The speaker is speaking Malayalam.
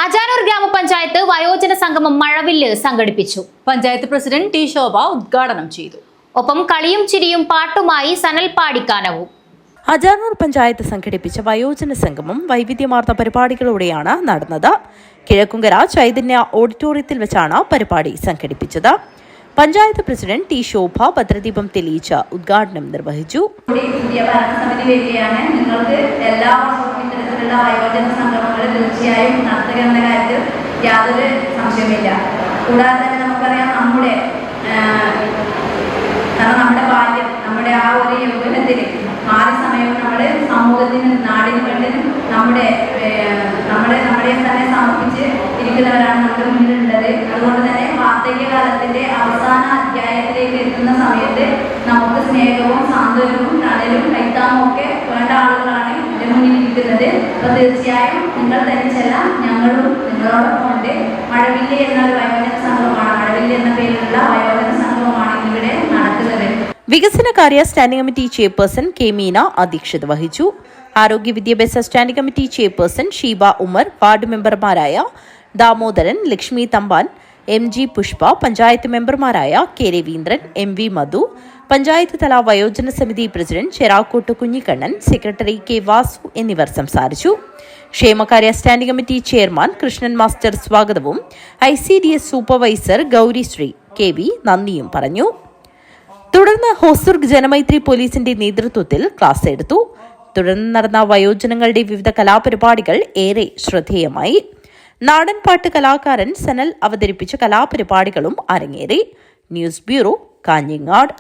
അജാനൂർ ഗ്രാമപഞ്ചായത്ത് വയോജന സംഗമം മഴവില്ല് സംഘടിപ്പിച്ചു. പഞ്ചായത്ത് പ്രസിഡന്റ് ടി ശോഭ ഉദ്ഘാടനം ചെയ്തു. ഒപ്പം കളിയും ചിരിയും പാട്ടുമായി സനൽ പാടിക്കാനവും. അജാനൂർ പഞ്ചായത്ത് സംഘടിപ്പിച്ച വയോജന സംഗമം വൈവിധ്യമാർന്ന പരിപാടികളോടെയാണ് നടന്നത്. കിഴക്കുങ്കര ചൈതന്യ ഓഡിറ്റോറിയത്തിൽ വെച്ചാണ് പരിപാടി സംഘടിപ്പിച്ചത്. പഞ്ചായത്ത് പ്രസിഡന്റ് ടി ശോഭ ഭദ്രദീപം തെളിയിച്ച് ഉദ്ഘാടനം നിർവഹിച്ചു. വയോജന സംഗമങ്ങൾ തീർച്ചയായും നടത്തുകയെന്ന കാര്യത്തിൽ യാതൊരു സംശയമില്ല. കൂടാതെ തന്നെ നമുക്കറിയാം നമ്മുടെ ബാല്യം, നമ്മുടെ ആ ഒരു യൗവനത്തിൽ ആദ്യ സമയവും നമ്മുടെ സമൂഹത്തിനും നാടിനു വേണ്ടിയും നമ്മളെ തന്നെ സമർപ്പിച്ച് ഇരിക്കുന്നവരാണ് നമ്മുടെ മുന്നിലുള്ളത്. അതുകൊണ്ട് തന്നെ വാർദ്ധക്യകാലത്തിന്റെ അവസാന അധ്യായത്തിലേക്ക് എത്തുന്ന സമയത്ത് നമുക്ക് സ്നേഹവും സാന്ത്വനവും തണലും കൈത്താങ്ങും ഒക്കെ വേണ്ട ആളുകളാണ് ഇതിന്റെ മുന്നിൽ ഇരിക്കുന്നത്. അപ്പൊ തീർച്ചയായും നിങ്ങൾ തനിച്ചല്ല, ഞങ്ങളും നിങ്ങളോടൊപ്പം ഉണ്ട്. മഴവില്ല് എന്നൊരു വയോജന സംഘമാണ്, മഴവില്ല് എന്ന പേരിലുള്ള വയോജന സംഘമാണ് ഇവിടെ നടക്കുന്നത്. വികസനകാര്യ standing committee chairperson K Meena അധ്യക്ഷത വഹിച്ചു. ആരോഗ്യ വിദ്യാഭ്യാസ standing committee chairperson Sheeba Umar, ward മെമ്പർമാരായ ദാമോദരൻ, ലക്ഷ്മി തമ്പാൻ, എം ജി പുഷ്പ, പഞ്ചായത്ത് മെമ്പർമാരായ K Raveendran, M V Madhu, panchayat തല വയോജന സമിതി president Cherakkot Kunhikannan, secretary K Vasu എന്നിവർ സംസാരിച്ചു. ക്ഷേമകാര്യ standing committee chairman Krishnan master സ്വാഗതവും ICDS supervisor Gowrisree K V നന്ദിയും പറഞ്ഞു. തുടർന്ന് ഹോസുർഗ് ജനമൈത്രി പോലീസിന്റെ നേതൃത്വത്തിൽ ക്ലാസ് എടുത്തു. തുടർന്ന് നടന്ന വയോജനങ്ങളുടെ വിവിധ കലാപരിപാടികൾ ഏറെ ശ്രദ്ധേയമായി. നാടൻപാട്ട് കലാകാരൻ സനൽ അവതരിപ്പിച്ച കലാപരിപാടികളും അരങ്ങേറി. News bureau, Kanhangad.